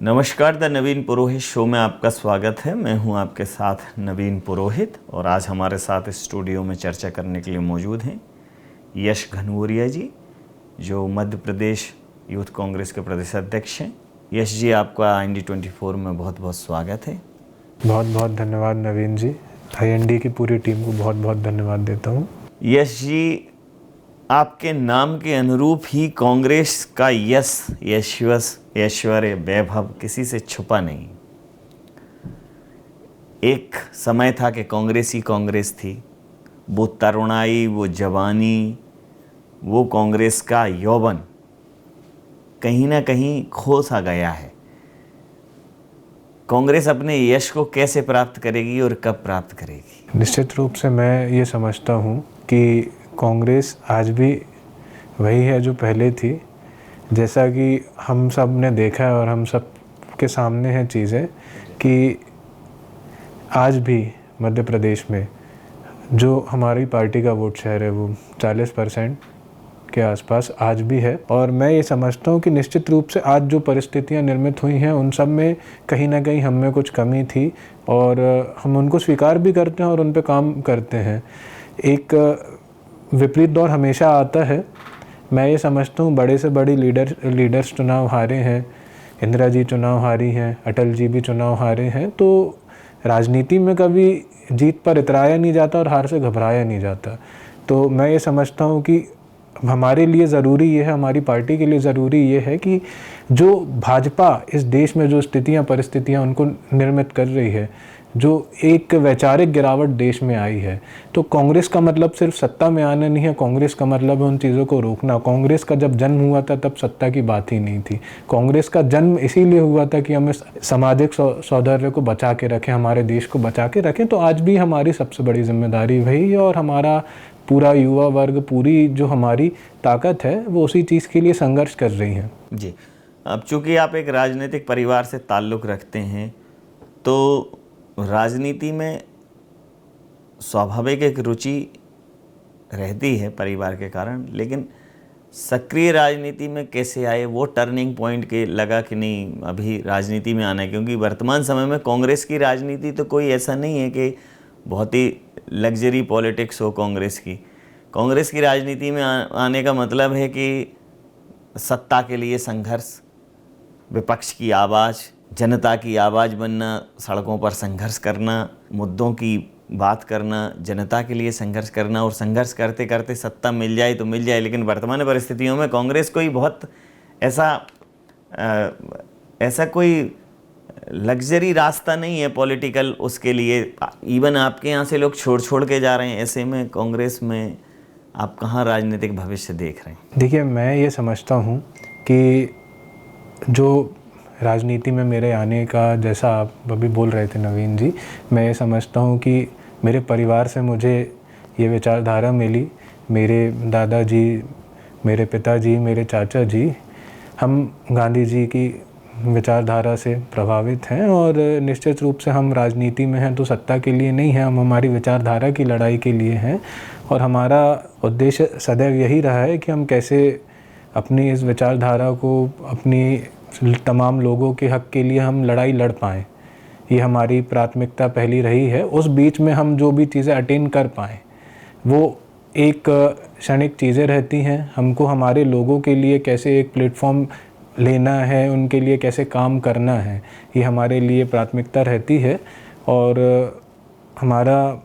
नमस्कार, the Naveen Purohit show में आपका स्वागत है। मैं हूं आपके साथ नवीन पुरोहित और आज हमारे साथ स्टूडियो में चर्चा करने के लिए मौजूद हैं यश घनघोरिया जी, जो मध्य प्रदेश यूथ कांग्रेस के प्रदेश अध्यक्ष हैं। यश जी, आपका IND24 में बहुत बहुत स्वागत है। बहुत बहुत धन्यवाद नवीन जी। IND की पूरी टीम को बहुत बहुत धन्यवाद देता हूँ। यश जी, आपके नाम के अनुरूप ही कांग्रेस का यश, ऐश्वर्य, वैभव किसी से छुपा नहीं। एक समय था कि कांग्रेस ही कांग्रेस थी। वो तरुणाई, वो जवानी, वो कांग्रेस का यौवन कहीं ना कहीं खो सा गया है। कांग्रेस अपने यश को कैसे प्राप्त करेगी और कब प्राप्त करेगी? निश्चित रूप से मैं ये समझता हूँ कि कांग्रेस आज भी वही है जो पहले थी। जैसा कि हम सब ने देखा है और हम सब के सामने हैं चीज़ें कि आज भी मध्य प्रदेश में जो हमारी पार्टी का वोट शेयर है वो 40% के आसपास आज भी है। और मैं ये समझता हूँ कि निश्चित रूप से आज जो परिस्थितियाँ निर्मित हुई हैं उन सब में कहीं ना कहीं हम में कुछ कमी थी और हम उनको स्वीकार भी करते हैं और उन पे काम करते हैं। एक विपरीत दौर हमेशा आता है। मैं ये समझता हूँ बड़े से बड़ी लीडर्स चुनाव हारे हैं। इंदिरा जी चुनाव हारी हैं, अटल जी भी चुनाव हारे हैं। तो राजनीति में कभी जीत पर इतराया नहीं जाता और हार से घबराया नहीं जाता। तो मैं ये समझता हूँ कि हमारे लिए ज़रूरी ये है, हमारी पार्टी के लिए ज़रूरी ये है कि जो भाजपा इस देश में जो स्थितियाँ परिस्थितियाँ उनको निर्मित कर रही है, जो एक वैचारिक गिरावट देश में आई है, तो कांग्रेस का मतलब सिर्फ सत्ता में आना नहीं है। कांग्रेस का मतलब है उन चीज़ों को रोकना। कांग्रेस का जब जन्म हुआ था तब सत्ता की बात ही नहीं थी। कांग्रेस का जन्म इसीलिए हुआ था कि हमें सामाजिक सौहार्द को बचा के रखें, हमारे देश को बचा के रखें। तो आज भी हमारी सबसे बड़ी जिम्मेदारी वही है और हमारा पूरा युवा वर्ग, पूरी जो हमारी ताकत है वो उसी चीज़ के लिए संघर्ष कर रही है। जी, अब चूँकि आप एक राजनीतिक परिवार से ताल्लुक़ रखते हैं तो राजनीति में स्वाभाविक एक रुचि रहती है परिवार के कारण, लेकिन सक्रिय राजनीति में कैसे आए? वो टर्निंग पॉइंट के लगा कि नहीं अभी राजनीति में आना है? क्योंकि वर्तमान समय में कांग्रेस की राजनीति तो कोई ऐसा नहीं है कि बहुत ही लग्जरी पॉलिटिक्स हो कांग्रेस की। कांग्रेस की राजनीति में आने का मतलब है कि सत्ता के लिए संघर्ष, विपक्ष की आवाज़, जनता की आवाज़ बनना, सड़कों पर संघर्ष करना, मुद्दों की बात करना, जनता के लिए संघर्ष करना और संघर्ष करते करते सत्ता मिल जाए तो मिल जाए। लेकिन वर्तमान परिस्थितियों में कांग्रेस कोई बहुत ऐसा कोई लग्जरी रास्ता नहीं है पॉलिटिकल उसके लिए। इवन आपके यहाँ से लोग छोड़ के जा रहे हैं। ऐसे में कांग्रेस में आप कहाँ राजनीतिक भविष्य देख रहे हैं? देखिए, मैं ये समझता हूँ कि जो राजनीति में मेरे आने का, जैसा आप अभी बोल रहे थे नवीन जी, मैं ये समझता हूँ कि मेरे परिवार से मुझे ये विचारधारा मिली। मेरे दादाजी, मेरे पिताजी, मेरे चाचा जी, हम गांधी जी की विचारधारा से प्रभावित हैं और निश्चित रूप से हम राजनीति में हैं तो सत्ता के लिए नहीं है, हम हमारी विचारधारा की लड़ाई के लिए हैं। और हमारा उद्देश्य सदैव यही रहा है कि हम कैसे अपनी इस विचारधारा को, अपनी तमाम लोगों के हक के लिए हम लड़ाई लड़ पाएँ। ये हमारी प्राथमिकता पहली रही है। उस बीच में हम जो भी चीज़ें अटेन कर पाएँ वो एक क्षणिक चीज़ें रहती हैं। हमको हमारे लोगों के लिए कैसे एक प्लेटफॉर्म लेना है, उनके लिए कैसे काम करना है, ये हमारे लिए प्राथमिकता रहती है। और हमारा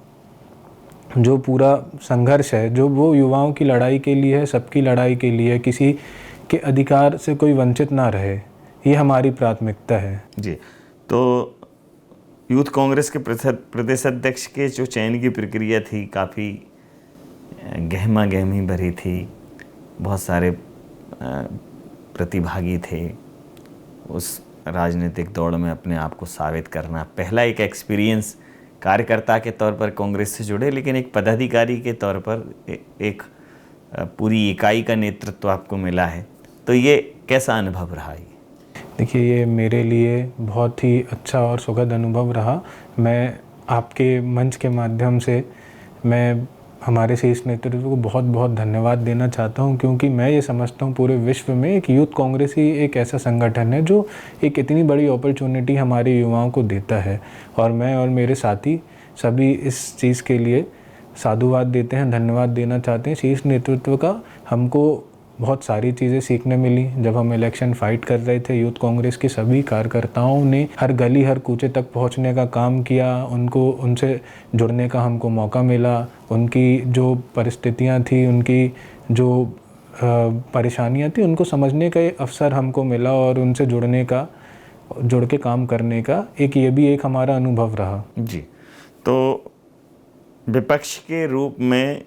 जो पूरा संघर्ष है, जो वो युवाओं की लड़ाई के लिए है, सबकी लड़ाई के लिए, किसी के अधिकार से कोई वंचित ना रहे, ये हमारी प्राथमिकता है। जी, तो यूथ कांग्रेस के प्रदेश अध्यक्ष के जो चयन की प्रक्रिया थी काफ़ी गहमा गहमी भरी थी। बहुत सारे प्रतिभागी थे। उस राजनीतिक दौड़ में अपने आप को साबित करना पहला एक एक्सपीरियंस, कार्यकर्ता के तौर पर कांग्रेस से जुड़े, लेकिन एक पदाधिकारी के तौर पर एक पूरी इकाई का नेतृत्व आपको मिला है। तो ये कैसा अनुभव रहा? देखिए, ये मेरे लिए बहुत ही अच्छा और सुखद अनुभव रहा। मैं आपके मंच के माध्यम से मैं हमारे शीर्ष नेतृत्व को बहुत बहुत धन्यवाद देना चाहता हूं, क्योंकि मैं ये समझता हूं पूरे विश्व में एक यूथ कांग्रेस ही एक ऐसा संगठन है जो एक इतनी बड़ी अपॉर्चुनिटी हमारे युवाओं को देता है। और मैं और मेरे साथी सभी इस चीज़ के लिए साधुवाद देते हैं, धन्यवाद देना चाहते हैं शीर्ष नेतृत्व का। हमको बहुत सारी चीज़ें सीखने मिली जब हम इलेक्शन फाइट कर रहे थे। यूथ कांग्रेस के सभी कार्यकर्ताओं ने हर गली हर कूचे तक पहुंचने का काम किया, उनसे जुड़ने का हमको मौका मिला। उनकी जो परिस्थितियां थी, उनकी जो परेशानियां थी, उनको समझने का अवसर हमको मिला और उनसे जुड़ के काम करने का ये भी एक हमारा अनुभव रहा। जी, तो विपक्ष के रूप में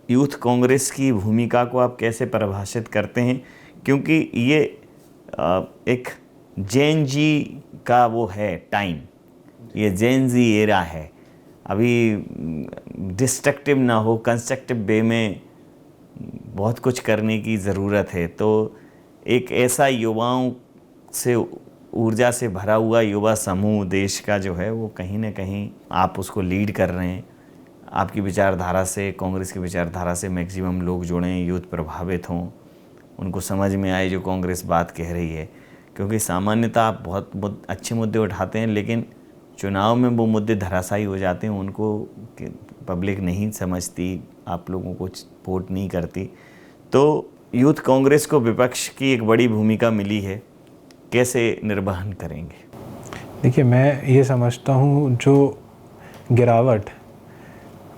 यूथ कांग्रेस की भूमिका को आप कैसे परिभाषित करते हैं? क्योंकि ये एक जेन जी का वो है टाइम, ये जेन जी एरा है। अभी डिस्ट्रक्टिव ना हो, कंस्ट्रक्टिव वे में बहुत कुछ करने की ज़रूरत है। तो एक ऐसा युवाओं से ऊर्जा से भरा हुआ युवा समूह देश का जो है वो कहीं ना कहीं आप उसको लीड कर रहे हैं। आपकी विचारधारा से, कांग्रेस की विचारधारा से मैक्सिमम लोग जुड़ें, यूथ प्रभावित हों, उनको समझ में आए जो कांग्रेस बात कह रही है। क्योंकि सामान्यतः आप बहुत अच्छे मुद्दे उठाते हैं, लेकिन चुनाव में वो मुद्दे धराशायी हो जाते हैं, उनको पब्लिक नहीं समझती, आप लोगों को वोट नहीं करती। तो यूथ कांग्रेस को विपक्ष की एक बड़ी भूमिका मिली है, कैसे निर्वहन करेंगे? देखिए, मैं ये समझता हूँ जो गिरावट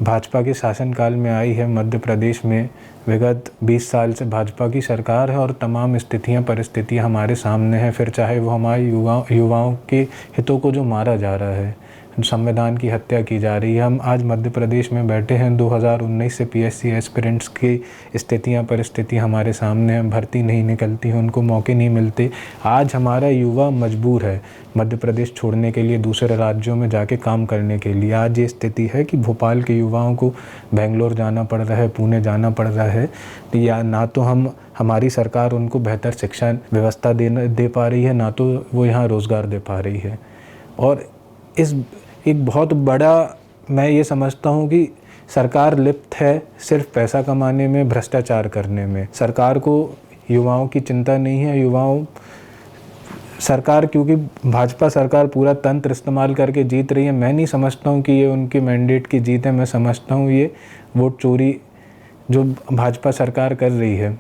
भाजपा के शासनकाल में आई है मध्य प्रदेश में, विगत 20 साल से भाजपा की सरकार है और तमाम परिस्थितियां हमारे सामने हैं। फिर चाहे वो हमारे युवाओं के हितों को जो मारा जा रहा है, संविधान की हत्या की जा रही है। हम आज मध्य प्रदेश में बैठे हैं, 2019 से पीएससी एस्पिरेंट्स की परिस्थिति हमारे सामने हैं, भर्ती नहीं निकलती है, उनको मौके नहीं मिलते। आज हमारा युवा मजबूर है मध्य प्रदेश छोड़ने के लिए, दूसरे राज्यों में जाके काम करने के लिए। आज ये स्थिति है कि भोपाल के युवाओं को बेंगलोर जाना पड़ रहा है, पुणे जाना पड़ रहा है, या ना तो हमारी सरकार उनको बेहतर शिक्षा व्यवस्था दे पा रही है, ना तो वो यहाँ रोज़गार दे पा रही है। और एक बहुत बड़ा मैं ये समझता हूँ कि सरकार लिप्त है सिर्फ पैसा कमाने में, भ्रष्टाचार करने में। सरकार को युवाओं की चिंता नहीं है। सरकार, क्योंकि भाजपा सरकार पूरा तंत्र इस्तेमाल करके जीत रही है, मैं नहीं समझता हूँ कि ये उनके मैंडेट की जीत है। मैं समझता हूँ ये वोट चोरी जो भाजपा सरकार कर रही है,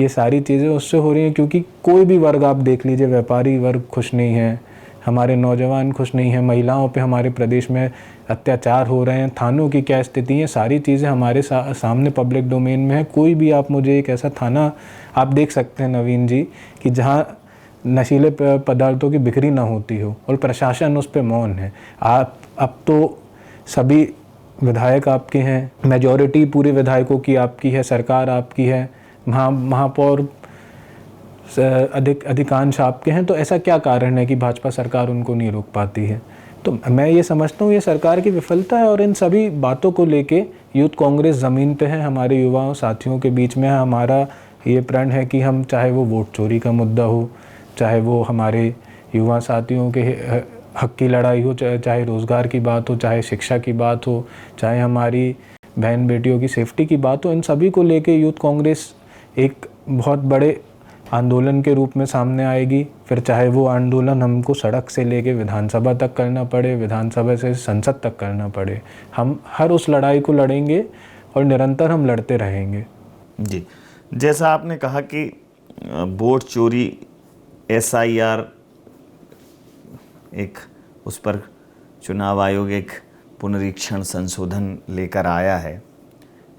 ये सारी चीज़ें उससे हो रही हैं। क्योंकि कोई भी वर्ग आप देख लीजिए, व्यापारी वर्ग खुश नहीं है, हमारे नौजवान खुश नहीं हैं, महिलाओं पे हमारे प्रदेश में अत्याचार हो रहे हैं, थानों की क्या स्थिति है, सारी चीज़ें हमारे सामने पब्लिक डोमेन में है। कोई भी आप मुझे एक ऐसा थाना आप देख सकते हैं नवीन जी कि जहाँ नशीले पदार्थों की बिक्री ना होती हो और प्रशासन उस पर मौन है। अब तो सभी विधायक आपके हैं, मेजॉरिटी पूरे विधायकों की आपकी है, सरकार आपकी है, महापौर अधिकांश आपके हैं। तो ऐसा क्या कारण है कि भाजपा सरकार उनको नहीं रोक पाती है? तो मैं ये समझता हूँ ये सरकार की विफलता है। और इन सभी बातों को लेके यूथ कांग्रेस ज़मीन पे है, हमारे युवाओं साथियों के बीच में है। हमारा ये प्रण है कि हम, चाहे वो वोट चोरी का मुद्दा हो, चाहे वो हमारे युवा साथियों के हक की लड़ाई हो, चाहे रोज़गार की बात हो, चाहे शिक्षा की बात हो, चाहे हमारी बहन बेटियों की सेफ्टी की बात हो, इन सभी को लेके यूथ कांग्रेस एक बहुत बड़े आंदोलन के रूप में सामने आएगी। फिर चाहे वो आंदोलन हमको सड़क से लेके विधानसभा तक करना पड़े, विधानसभा से संसद तक करना पड़े, हम हर उस लड़ाई को लड़ेंगे और निरंतर हम लड़ते रहेंगे। जी, जैसा आपने कहा कि वोट चोरी, SIR, एक उस पर चुनाव आयोग एक पुनरीक्षण संशोधन लेकर आया है,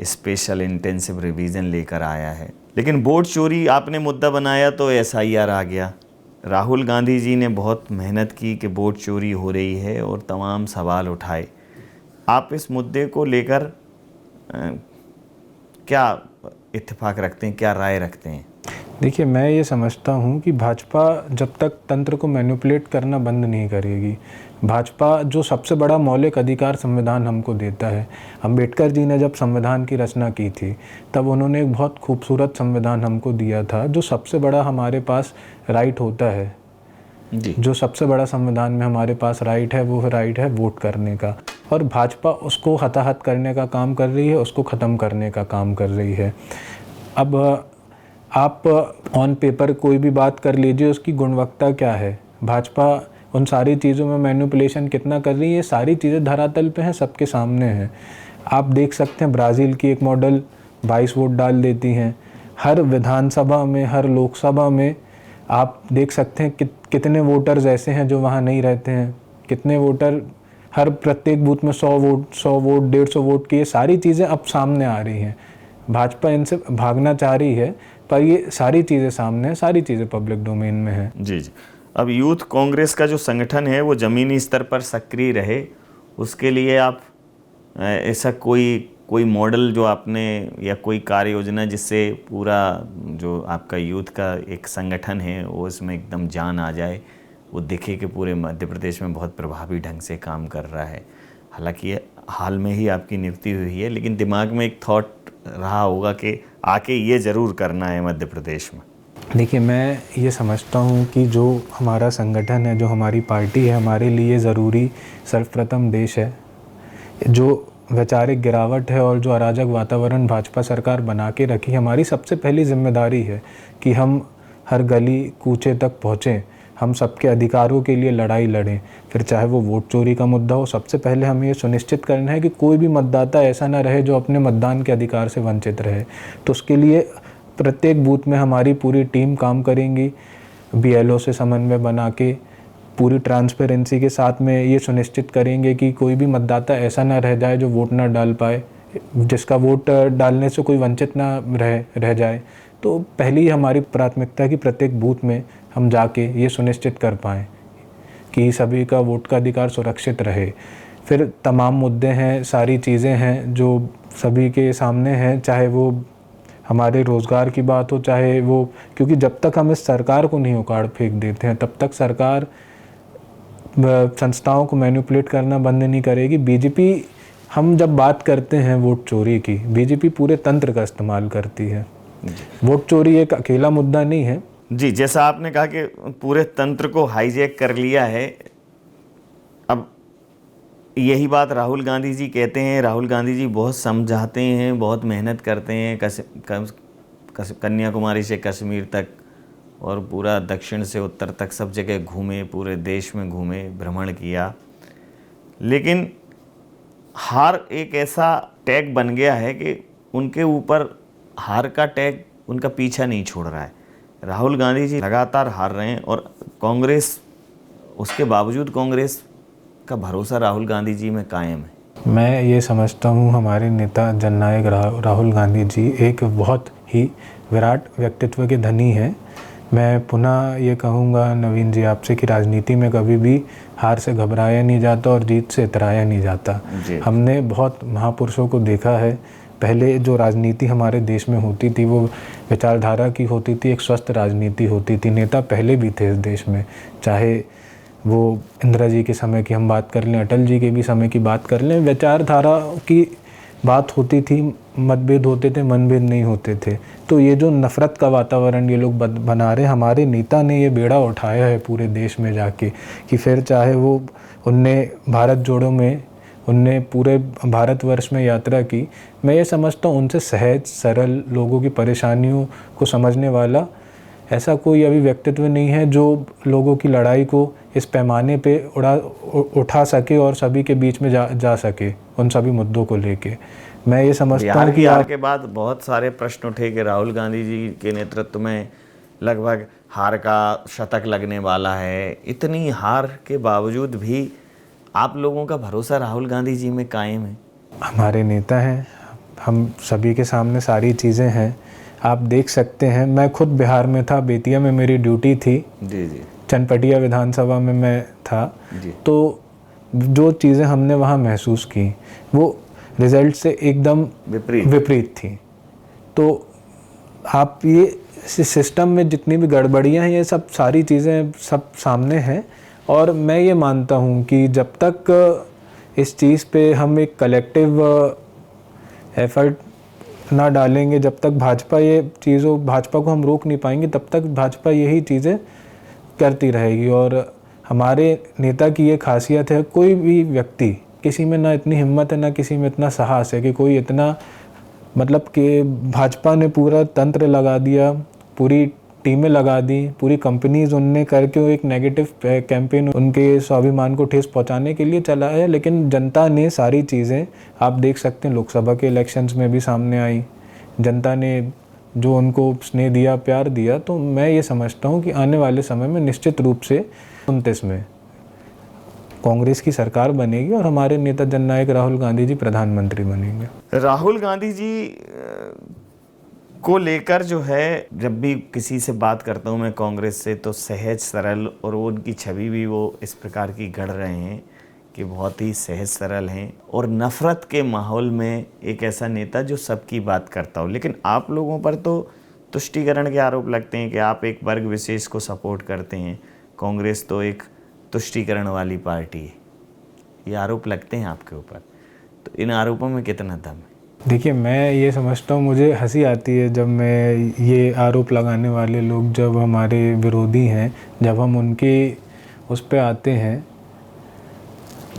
स्पेशल इंटेंसिव रिवीजन लेकर आया है। लेकिन वोट चोरी आपने मुद्दा बनाया तो SIR आ गया। राहुल गांधी जी ने बहुत मेहनत की कि वोट चोरी हो रही है और तमाम सवाल उठाए। आप इस मुद्दे को लेकर क्या इत्तेफाक रखते हैं, क्या राय रखते हैं? देखिए, मैं ये समझता हूँ कि भाजपा जब तक तंत्र को मैनिपुलेट करना बंद नहीं करेगी, भाजपा जो सबसे बड़ा मौलिक अधिकार संविधान हमको देता है। अम्बेडकर जी ने जब संविधान की रचना की थी तब उन्होंने एक बहुत खूबसूरत संविधान हमको दिया था। जो सबसे बड़ा हमारे पास राइट होता है, जो सबसे बड़ा संविधान में हमारे पास राइट है, वो राइट है वोट करने का। और भाजपा उसको हताहत करने का काम कर रही है, उसको ख़त्म करने का काम कर रही है। अब आप ऑन पेपर कोई भी बात कर लीजिए, उसकी गुणवत्ता क्या है, भाजपा उन सारी चीज़ों में मैनिपुलेशन कितना कर रही है, ये सारी चीज़ें धरातल पे हैं, सबके सामने हैं। आप देख सकते हैं ब्राज़ील की एक मॉडल 22 वोट डाल देती हैं। हर विधानसभा में, हर लोकसभा में आप देख सकते हैं कितने वोटर्स ऐसे हैं जो वहाँ नहीं रहते हैं, कितने वोटर हर प्रत्येक बूथ में 100 वोट 150 वोट की, ये सारी चीज़ें अब सामने आ रही हैं। भाजपा इनसे भागना चाह रही है, पर ये सारी चीज़ें सामने हैं, सारी चीज़ें पब्लिक डोमेन में हैं। जी जी। अब यूथ कांग्रेस का जो संगठन है वो ज़मीनी स्तर पर सक्रिय रहे, उसके लिए आप ऐसा कोई मॉडल जो आपने, या कोई कार्य योजना जिससे पूरा जो आपका यूथ का एक संगठन है वो इसमें एकदम जान आ जाए, वो दिखे कि पूरे मध्य प्रदेश में बहुत प्रभावी ढंग से काम कर रहा है। हालांकि हाल में ही आपकी नियुक्ति हुई है, लेकिन दिमाग में एक थॉट रहा होगा कि आके ये ज़रूर करना है मध्य प्रदेश में। देखिए, मैं ये समझता हूँ कि जो हमारा संगठन है, जो हमारी पार्टी है, हमारे लिए ज़रूरी सर्वप्रथम देश है। जो वैचारिक गिरावट है और जो अराजक वातावरण भाजपा सरकार बना के रखी, हमारी सबसे पहली जिम्मेदारी है कि हम हर गली कूचे तक पहुँचें, हम सबके अधिकारों के लिए लड़ाई लड़ें। फिर चाहे वो वोट चोरी का मुद्दा हो, सबसे पहले हमें ये सुनिश्चित करना है कि कोई भी मतदाता ऐसा ना रहे जो अपने मतदान के अधिकार से वंचित रहे। तो उसके लिए प्रत्येक बूथ में हमारी पूरी टीम काम करेंगी, BLO से समन्वय बना के पूरी ट्रांसपेरेंसी के साथ में ये सुनिश्चित करेंगे कि कोई भी मतदाता ऐसा ना रह जाए जो वोट ना डाल पाए, जिसका वोट डालने से कोई वंचित ना रह जाए। तो पहली हमारी प्राथमिकता कि प्रत्येक बूथ में हम जाके ये सुनिश्चित कर पाएँ कि सभी का वोट का अधिकार सुरक्षित रहे। फिर तमाम मुद्दे हैं, सारी चीज़ें हैं जो सभी के सामने हैं, चाहे वो हमारे रोज़गार की बात हो, चाहे वो, क्योंकि जब तक हम इस सरकार को नहीं उखाड़ फेंक देते हैं तब तक सरकार संस्थाओं को मैनिपुलेट करना बंद नहीं करेगी। बीजेपी, हम जब बात करते हैं वोट चोरी की, बीजेपी पूरे तंत्र का इस्तेमाल करती है। वोट चोरी एक अकेला मुद्दा नहीं है। जी, जैसा आपने कहा कि पूरे तंत्र को हाईजैक कर लिया है। अब यही बात राहुल गांधी जी कहते हैं। राहुल गांधी जी बहुत समझाते हैं, बहुत मेहनत करते हैं, कन्याकुमारी से कश्मीर तक और पूरा दक्षिण से उत्तर तक सब जगह घूमे, पूरे देश में घूमे, भ्रमण किया, लेकिन हार एक ऐसा टैग बन गया है कि उनके ऊपर हार का टैग उनका पीछा नहीं छोड़ रहा है। राहुल गांधी जी लगातार हार रहे हैं और कांग्रेस, उसके बावजूद कांग्रेस का भरोसा राहुल गांधी जी में कायम है। मैं ये समझता हूँ हमारे नेता जननायक राहुल गांधी जी एक बहुत ही विराट व्यक्तित्व के धनी हैं। मैं पुनः ये कहूँगा नवीन जी आपसे कि राजनीति में कभी भी हार से घबराया नहीं जाता और जीत से इतराया नहीं जाता। हमने बहुत महापुरुषों को देखा है। पहले जो राजनीति हमारे देश में होती थी वो विचारधारा की होती थी, एक स्वस्थ राजनीति होती थी। नेता पहले भी थे इस देश में, चाहे वो इंदिरा जी के समय की हम बात कर लें, अटल जी के भी समय की बात कर लें, विचारधारा की बात होती थी, मतभेद होते थे, मनभेद नहीं होते थे। तो ये जो नफ़रत का वातावरण ये लोग बना रहे, हमारे नेता ने ये बेड़ा उठाया है पूरे देश में जाके, कि फिर चाहे वो उनने भारत जोड़ो में, उनने पूरे भारतवर्ष में यात्रा की। मैं ये समझता हूँ उनसे सहज सरल लोगों की परेशानियों को समझने वाला ऐसा कोई अभी व्यक्तित्व नहीं है जो लोगों की लड़ाई को इस पैमाने पे उठा सके और सभी के बीच में जा सके उन सभी मुद्दों को लेके। मैं ये समझता हूँ कि हार के बाद बहुत सारे प्रश्न उठे कि राहुल गांधी जी के नेतृत्व में लगभग हार का शतक लगने वाला है। इतनी हार के बावजूद भी आप लोगों का भरोसा राहुल गांधी जी में कायम है। हमारे नेता हैं, हम सभी के सामने सारी चीज़ें हैं, आप देख सकते हैं। मैं खुद बिहार में था, बेतिया में मेरी ड्यूटी थी। जी जी। चनपटिया विधानसभा में मैं था जी। तो जो चीज़ें हमने वहाँ महसूस की वो रिज़ल्ट से एकदम विपरीत थी। तो आप ये सिस्टम में जितनी भी गड़बड़ियाँ हैं, ये सब सारी चीज़ें सब सामने हैं। और मैं ये मानता हूँ कि जब तक इस चीज़ पे हम एक कलेक्टिव एफर्ट ना डालेंगे, जब तक भाजपा को हम रोक नहीं पाएंगे, तब तक भाजपा यही चीज़ें करती रहेगी। और हमारे नेता की ये खासियत है, कोई भी व्यक्ति किसी में ना इतनी हिम्मत है, ना किसी में इतना साहस है कि कोई इतना, मतलब कि भाजपा ने पूरा तंत्र लगा दिया, पूरी टीमें लगा दी, पूरी कंपनीज उनने करके एक नेगेटिव कैंपेन उनके स्वाभिमान को ठेस पहुंचाने के लिए चला है। लेकिन जनता ने सारी चीज़ें, आप देख सकते हैं लोकसभा के इलेक्शंस में भी सामने आई, जनता ने जो उनको स्नेह दिया, प्यार दिया। तो मैं ये समझता हूँ कि आने वाले समय में निश्चित रूप से 29 में कांग्रेस की सरकार बनेगी और हमारे नेता जननायक राहुल गांधी जी प्रधानमंत्री बनेंगे। राहुल गांधी जी को लेकर जो है, जब भी किसी से बात करता हूँ मैं कांग्रेस से, तो सहज सरल, और वो उनकी छवि भी वो इस प्रकार की गढ़ रहे हैं कि बहुत ही सहज सरल हैं और नफ़रत के माहौल में एक ऐसा नेता जो सबकी बात करता हो। लेकिन आप लोगों पर तो तुष्टीकरण के आरोप लगते हैं कि आप एक वर्ग विशेष को सपोर्ट करते हैं, कांग्रेस तो एक तुष्टीकरण वाली पार्टी है, ये आरोप लगते हैं आपके ऊपर। तो इन आरोपों में कितना दम है? देखिए, मैं ये समझता हूँ, मुझे हंसी आती है जब मैं ये आरोप लगाने वाले लोग जब हमारे विरोधी हैं, जब हम उनके उस पे आते हैं,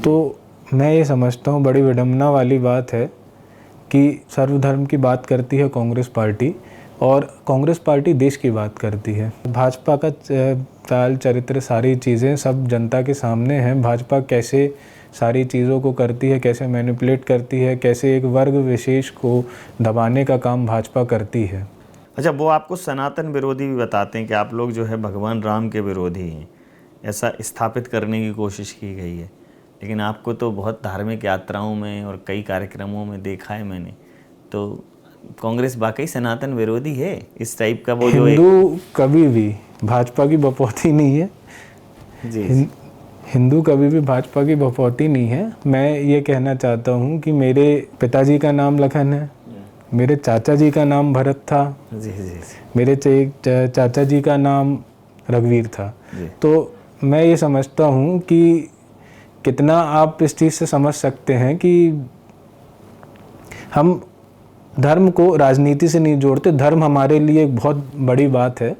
तो मैं ये समझता हूँ बड़ी विडंबना वाली बात है कि सर्वधर्म की बात करती है कांग्रेस पार्टी, और कांग्रेस पार्टी देश की बात करती है। भाजपा का चाल चरित्र, सारी चीज़ें सब जनता के सामने हैं। भाजपा कैसे सारी चीज़ों को करती है, कैसे मैनिपुलेट करती है, कैसे एक वर्ग विशेष को दबाने का काम भाजपा करती है। अच्छा, वो आपको सनातन विरोधी भी बताते हैं कि आप लोग जो है भगवान राम के विरोधी हैं, ऐसा स्थापित करने की कोशिश की गई है। लेकिन आपको तो बहुत धार्मिक यात्राओं में और कई कार्यक्रमों में देखा है मैंने, तो कांग्रेस वाकई सनातन विरोधी है इस टाइप का? वो जो हिंदू कभी भी भाजपा की बपौती नहीं है जी, हिंदू कभी भी भाजपा की बपौती नहीं है। मैं ये कहना चाहता हूँ कि मेरे पिताजी का नाम लखन है, मेरे चाचा जी का नाम भरत था, जी जी, मेरे चाचा जी का नाम रघुवीर था। तो मैं ये समझता हूँ कि कितना आप इस चीज़ से समझ सकते हैं कि हम धर्म को राजनीति से नहीं जोड़ते। धर्म हमारे लिए एक बहुत बड़ी बात है,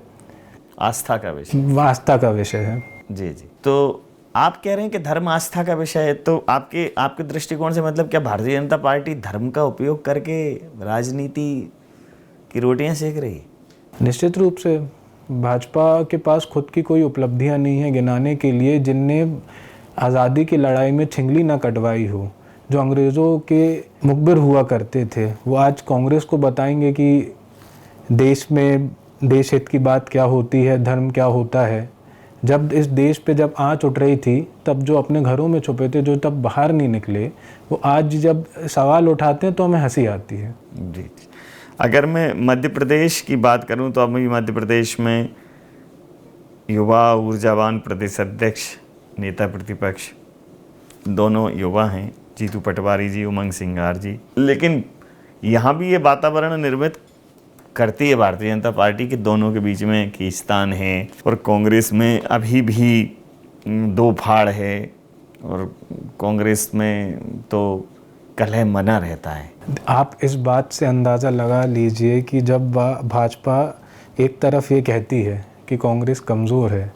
आस्था का विषय, आस्था का विषय है। जी जी। तो आप कह रहे हैं कि धर्म आस्था का विषय है, तो आपके दृष्टिकोण से मतलब क्या भारतीय जनता पार्टी धर्म का उपयोग करके राजनीति की रोटियां सेक रही है? निश्चित रूप से भाजपा के पास खुद की कोई उपलब्धियां नहीं है गिनाने के लिए, जिनने आज़ादी की लड़ाई में छिंगली ना कटवाई हो, जो अंग्रेज़ों के मुखबिर हुआ करते थे। वो आज कांग्रेस को बताएंगे कि देश में देश हित की बात क्या होती है, धर्म क्या होता है। जब इस देश पे जब आँच उठ रही थी, तब जो अपने घरों में छुपे थे, जो तब बाहर नहीं निकले, वो आज जब सवाल उठाते हैं तो हमें हंसी आती है। जी। अगर मैं मध्य प्रदेश की बात करूं तो अभी मध्य प्रदेश में युवा ऊर्जावान प्रदेश अध्यक्ष, नेता प्रतिपक्ष दोनों युवा हैं, जीतू पटवारी जी, उमंग सिंगार जी। लेकिन यहाँ भी ये वातावरण निर्मित करती है भारतीय जनता पार्टी के दोनों के बीच में खींचतान है, और कांग्रेस में अभी भी दो फाड़ है, और कांग्रेस में तो कलह मना रहता है। आप इस बात से अंदाज़ा लगा लीजिए कि जब भाजपा एक तरफ ये कहती है कि कांग्रेस कमज़ोर है,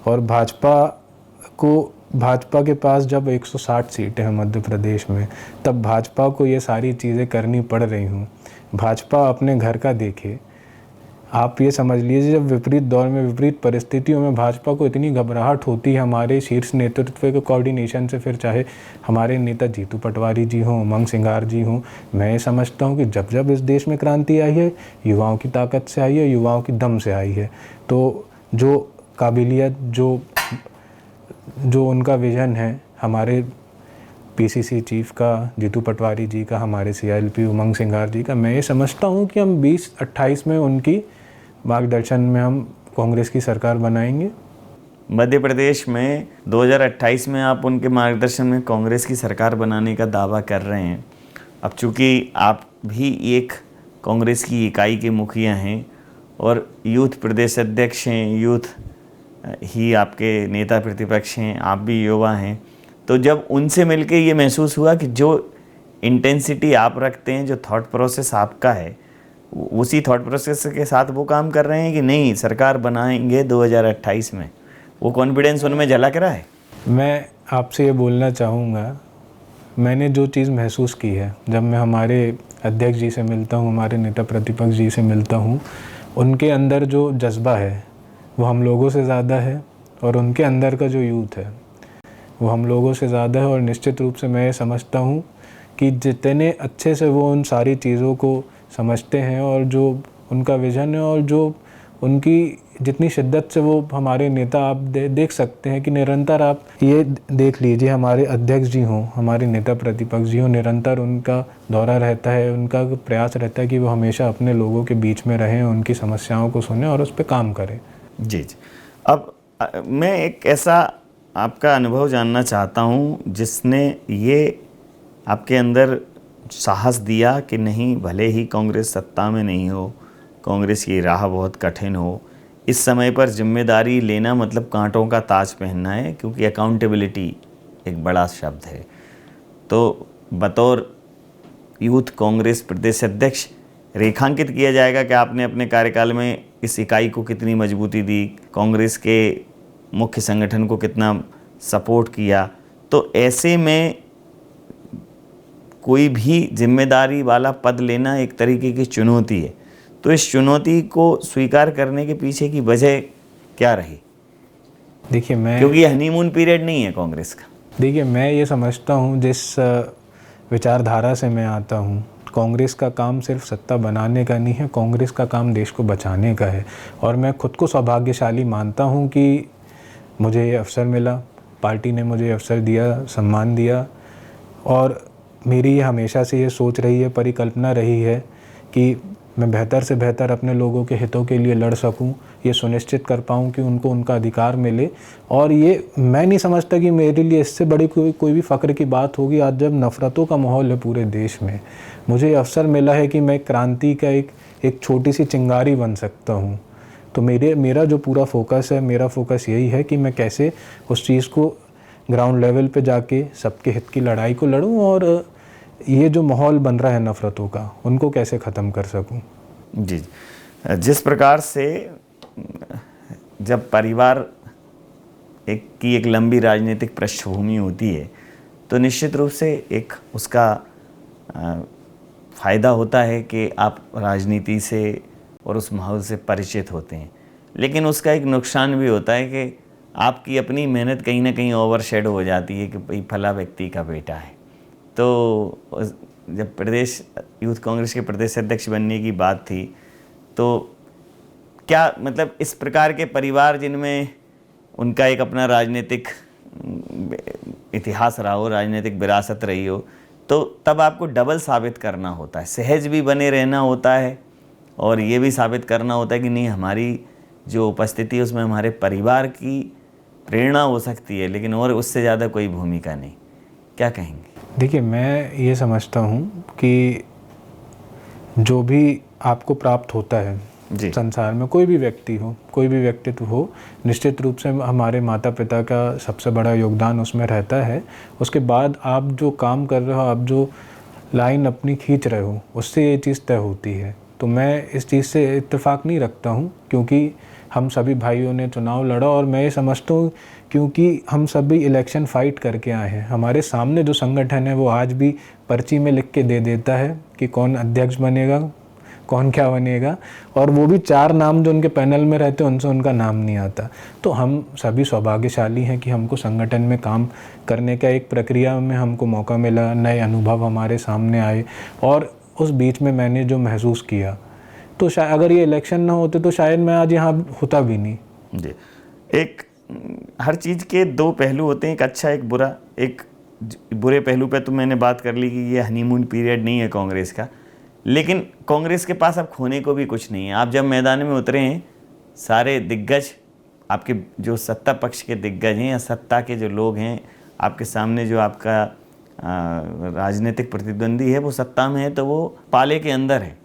और भाजपा के पास जब 160 सीटें हैं मध्य प्रदेश में, तब भाजपा को ये सारी चीज़ें करनी पड़ रही हूँ। भाजपा अपने घर का देखे। आप ये समझ लीजिए, जब विपरीत दौर में, विपरीत परिस्थितियों में भाजपा को इतनी घबराहट होती है हमारे शीर्ष नेतृत्व के कोऑर्डिनेशन से, फिर चाहे हमारे नेता जीतू पटवारी जी हों, उमंग सिंगार जी हों, मैं ये समझता हूँ कि जब जब इस देश में क्रांति आई है, युवाओं की ताकत से आई है, युवाओं की दम से आई है। तो जो काबिलियत, जो उनका विज़न है, हमारे पीसीसी चीफ का जीतू पटवारी जी का, हमारे सीएलपी उमंग सिंगार जी का, मैं ये समझता हूँ कि हम 2028 में उनकी मार्गदर्शन में हम कांग्रेस की सरकार बनाएंगे। मध्य प्रदेश में 2028 में आप उनके मार्गदर्शन में कांग्रेस की सरकार बनाने का दावा कर रहे हैं। अब चूँकि आप भी एक कांग्रेस की इकाई के मुखिया हैं और यूथ प्रदेश अध्यक्ष हैं, यूथ ही आपके नेता प्रतिपक्ष हैं, आप भी युवा हैं, तो जब उनसे मिलके ये महसूस हुआ कि जो इंटेंसिटी आप रखते हैं, जो थॉट प्रोसेस आपका है, उसी थॉट प्रोसेस के साथ वो काम कर रहे हैं कि नहीं सरकार बनाएंगे 2028 में, वो कॉन्फिडेंस उनमें झलक रहा है? मैं आपसे ये बोलना चाहूँगा मैंने जो चीज़ महसूस की है, जब मैं हमारे अध्यक्ष जी से मिलता हूँ, हमारे नेता प्रतिपक्ष जी से मिलता हूँ, उनके अंदर जो जज्बा है वो हम लोगों से ज़्यादा है, और उनके अंदर का जो यूथ है वो हम लोगों से ज़्यादा है। और निश्चित रूप से मैं ये समझता हूँ कि जितने अच्छे से वो उन सारी चीज़ों को समझते हैं, और जो उनका विज़न है, और जो उनकी जितनी शिद्दत से वो हमारे नेता, आप देख सकते हैं कि निरंतर, आप ये देख लीजिए, हमारे अध्यक्ष जी हों, हमारे नेता प्रतिपक्ष जी हों, निरंतर उनका दौरा रहता है, उनका प्रयास रहता है कि वो हमेशा अपने लोगों के बीच में रहें, उनकी समस्याओं को सुनें और उस पर काम करें। जी। अब मैं एक ऐसा आपका अनुभव जानना चाहता हूँ जिसने ये आपके अंदर साहस दिया कि नहीं, भले ही कांग्रेस सत्ता में नहीं हो, कांग्रेस की राह बहुत कठिन हो, इस समय पर जिम्मेदारी लेना मतलब कांटों का ताज पहनना है, क्योंकि अकाउंटेबिलिटी एक बड़ा शब्द है। तो बतौर यूथ कांग्रेस प्रदेश अध्यक्ष रेखांकित किया जाएगा कि आपने अपने कार्यकाल में इस इकाई को कितनी मजबूती दी, कांग्रेस के मुख्य संगठन को कितना सपोर्ट किया। तो ऐसे में कोई भी जिम्मेदारी वाला पद लेना एक तरीके की चुनौती है। तो इस चुनौती को स्वीकार करने के पीछे की वजह क्या रही? देखिए, क्योंकि ये हनीमून पीरियड नहीं है कांग्रेस का। देखिए, मैं ये समझता हूँ, जिस विचारधारा से मैं आता हूँ, कांग्रेस का काम सिर्फ सत्ता बनाने का नहीं है, कांग्रेस का काम देश को बचाने का है। और मैं खुद को सौभाग्यशाली मानता हूँ कि मुझे ये अवसर मिला, पार्टी ने मुझे अवसर दिया, सम्मान दिया, और मेरी ये हमेशा से ये सोच रही है, परिकल्पना रही है कि मैं बेहतर से बेहतर अपने लोगों के हितों के लिए लड़ सकूं, ये सुनिश्चित कर पाऊं कि उनको उनका अधिकार मिले। और ये मैं नहीं समझता कि मेरे लिए इससे बड़ी कोई भी फ़ख्र की बात होगी। आज जब नफ़रतों का माहौल है पूरे देश में, मुझे ये अवसर मिला है कि मैं क्रांति का एक छोटी सी चिंगारी बन सकता हूँ। तो मेरा जो पूरा फोकस है, मेरा फोकस यही है कि मैं कैसे उस चीज़ को ग्राउंड लेवल पे जाके सबके हित की लड़ाई को लड़ूं, और ये जो माहौल बन रहा है नफ़रतों का, उनको कैसे ख़त्म कर सकूं। जी, जिस प्रकार से जब परिवार एक लंबी राजनीतिक पृष्ठभूमि होती है, तो निश्चित रूप से एक उसका फ़ायदा होता है कि आप राजनीति से और उस माहौल से परिचित होते हैं। लेकिन उसका एक नुकसान भी होता है कि आपकी अपनी मेहनत कहीं ना कहीं ओवरशैडो हो जाती है कि भाई फला व्यक्ति का बेटा है। तो जब प्रदेश यूथ कांग्रेस के प्रदेश अध्यक्ष बनने की बात थी, तो क्या मतलब इस प्रकार के परिवार जिनमें उनका एक अपना राजनीतिक इतिहास रहा हो, राजनीतिक विरासत रही हो, तो तब आपको डबल साबित करना होता है, सहज भी बने रहना होता है, और ये भी साबित करना होता है कि नहीं, हमारी जो उपस्थिति है उसमें हमारे परिवार की प्रेरणा हो सकती है, लेकिन और उससे ज़्यादा कोई भूमिका नहीं। क्या कहेंगे? देखिए, मैं ये समझता हूँ कि जो भी आपको प्राप्त होता है संसार में, कोई भी व्यक्ति हो, कोई भी व्यक्तित्व हो, निश्चित रूप से हमारे माता पिता का सबसे बड़ा योगदान उसमें रहता है। उसके बाद आप जो काम कर रहे हो, आप जो लाइन अपनी खींच रहे हो, उससे ये चीज़ तय होती है। तो मैं इस चीज़ से इत्तेफाक नहीं रखता हूँ, क्योंकि हम सभी भाइयों ने चुनाव लड़ा, और मैं ये समझता हूँ क्योंकि हम सभी इलेक्शन फ़ाइट करके आए हैं। हमारे सामने जो संगठन है वो आज भी पर्ची में लिख के दे देता है कि कौन अध्यक्ष बनेगा, कौन क्या बनेगा, और वो भी 4 नाम जो उनके पैनल में रहते हैं उनसे उनका नाम नहीं आता। तो हम सभी सौभाग्यशाली हैं कि हमको संगठन में काम करने का एक प्रक्रिया में हमको मौका मिला, नए अनुभव हमारे सामने आए, और उस बीच में मैंने जो महसूस किया, तो शायद अगर ये इलेक्शन ना होते तो शायद मैं आज यहाँ होता भी नहीं। जी, एक हर चीज़ के 2 पहलू होते हैं, एक अच्छा एक बुरा। एक बुरे पहलू पे तो मैंने बात कर ली कि ये हनीमून पीरियड नहीं है कांग्रेस का, लेकिन कांग्रेस के पास अब खोने को भी कुछ नहीं है। आप जब मैदान में उतरे हैं, सारे दिग्गज, आपके जो सत्ता पक्ष के दिग्गज हैं या सत्ता के जो लोग हैं आपके सामने, जो आपका राजनीतिक प्रतिद्वंदी है वो सत्ता में है, तो वो पाले के अंदर है,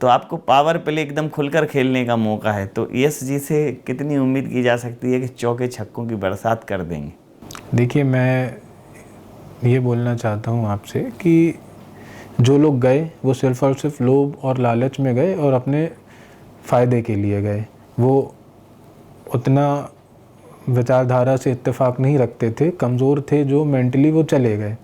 तो आपको पावर प्ले एकदम खुलकर खेलने का मौका है। तो यस जी से कितनी उम्मीद की जा सकती है कि चौके छक्कों की बरसात कर देंगे? देखिए, मैं ये बोलना चाहता हूँ आपसे कि जो लोग गए वो सिर्फ और सिर्फ लोभ और लालच में गए और अपने फ़ायदे के लिए गए। वो उतना विचारधारा से इत्तेफाक नहीं रखते थे, कमज़ोर थे, जो मेंटली वो चले गए।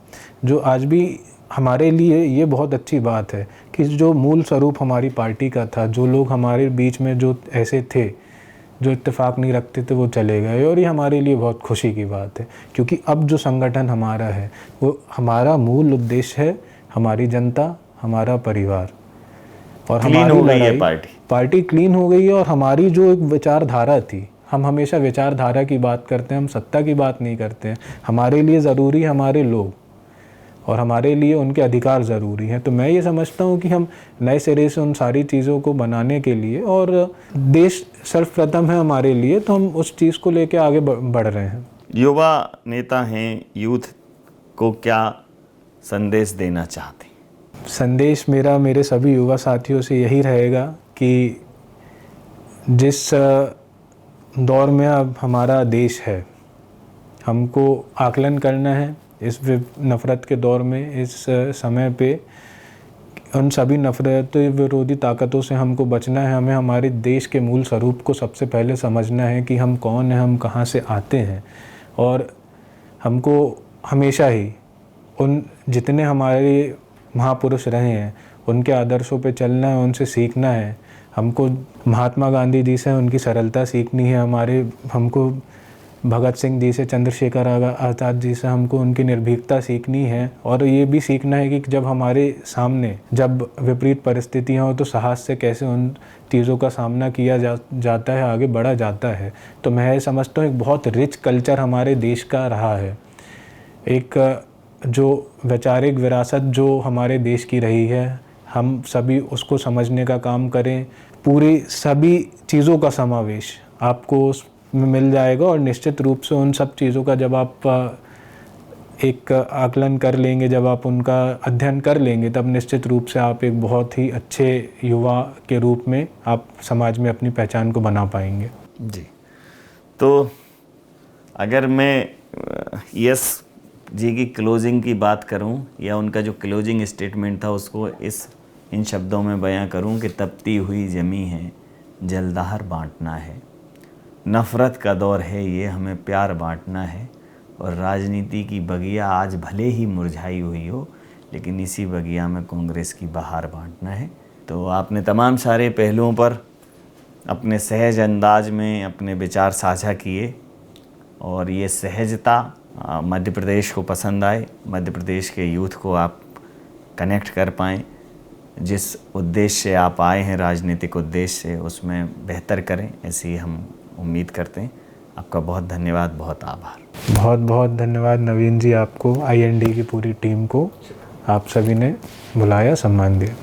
जो आज भी हमारे लिए ये बहुत अच्छी बात है कि जो मूल स्वरूप हमारी पार्टी का था, जो लोग हमारे बीच में जो ऐसे थे जो इत्तेफाक नहीं रखते थे, वो चले गए। और ये हमारे लिए बहुत खुशी की बात है, क्योंकि अब जो संगठन हमारा है वो हमारा मूल उद्देश्य है हमारी जनता, हमारा परिवार। और क्लीन हो गई है पार्टी क्लीन हो गई है। और हमारी जो एक विचारधारा थी, हम हमेशा विचारधारा की बात करते हैं, हम सत्ता की बात नहीं करते हैं। हमारे लिए ज़रूरी हमारे लोग और हमारे लिए उनके अधिकार ज़रूरी हैं। तो मैं ये समझता हूँ कि हम नए सिरे से उन सारी चीज़ों को बनाने के लिए, और देश सर्वप्रथम है हमारे लिए, तो हम उस चीज़ को लेकर आगे बढ़ रहे हैं। युवा नेता हैं, यूथ को क्या संदेश देना चाहते हैं? संदेश मेरा मेरे सभी युवा साथियों से यही रहेगा कि जिस दौर में अब हमारा देश है, हमको आकलन करना है इस नफ़रत के दौर में, इस समय पे उन सभी नफ़रत विरोधी ताकतों से हमको बचना है। हमें हमारे देश के मूल स्वरूप को सबसे पहले समझना है कि हम कौन हैं, हम कहाँ से आते हैं। और हमको हमेशा ही उन जितने हमारे महापुरुष रहे हैं उनके आदर्शों पे चलना है, उनसे सीखना है। हमको महात्मा गांधी जी से उनकी सरलता सीखनी है, हमको भगत सिंह जी से, चंद्रशेखर आज़ाद जी से हमको उनकी निर्भीकता सीखनी है। और ये भी सीखना है कि जब हमारे सामने जब विपरीत परिस्थितियाँ हो तो साहस से कैसे उन चीज़ों का सामना किया जाता है, आगे बढ़ा जाता है। तो मैं समझता हूँ एक बहुत रिच कल्चर हमारे देश का रहा है, एक जो वैचारिक विरासत जो हमारे देश की रही है, हम सभी उसको समझने का काम करें। पूरी सभी चीज़ों का समावेश आपको उसमें मिल जाएगा। और निश्चित रूप से उन सब चीज़ों का जब आप एक आकलन कर लेंगे, जब आप उनका अध्ययन कर लेंगे, तब निश्चित रूप से आप एक बहुत ही अच्छे युवा के रूप में आप समाज में अपनी पहचान को बना पाएंगे। जी, तो अगर मैं यस जी की क्लोजिंग की बात करूं, या उनका जो क्लोजिंग स्टेटमेंट था उसको इन शब्दों में बयां करूं कि तपती हुई ज़मीं है, जलदार बांटना है, नफ़रत का दौर है ये, हमें प्यार बांटना है। और राजनीति की बगिया आज भले ही मुरझाई हुई हो, लेकिन इसी बगिया में कांग्रेस की बहार बांटना है। तो आपने तमाम सारे पहलुओं पर अपने सहज अंदाज में अपने विचार साझा किए, और ये सहजता मध्य प्रदेश को पसंद आए, मध्य प्रदेश के यूथ को आप कनेक्ट कर पाएँ, जिस उद्देश्य से आप आए हैं, राजनीतिक उद्देश्य से, उसमें बेहतर करें, ऐसी हम उम्मीद करते हैं। आपका बहुत धन्यवाद, बहुत आभार। बहुत बहुत धन्यवाद नवीन जी, आपको, IND की पूरी टीम को, आप सभी ने बुलाया, सम्मान दिया।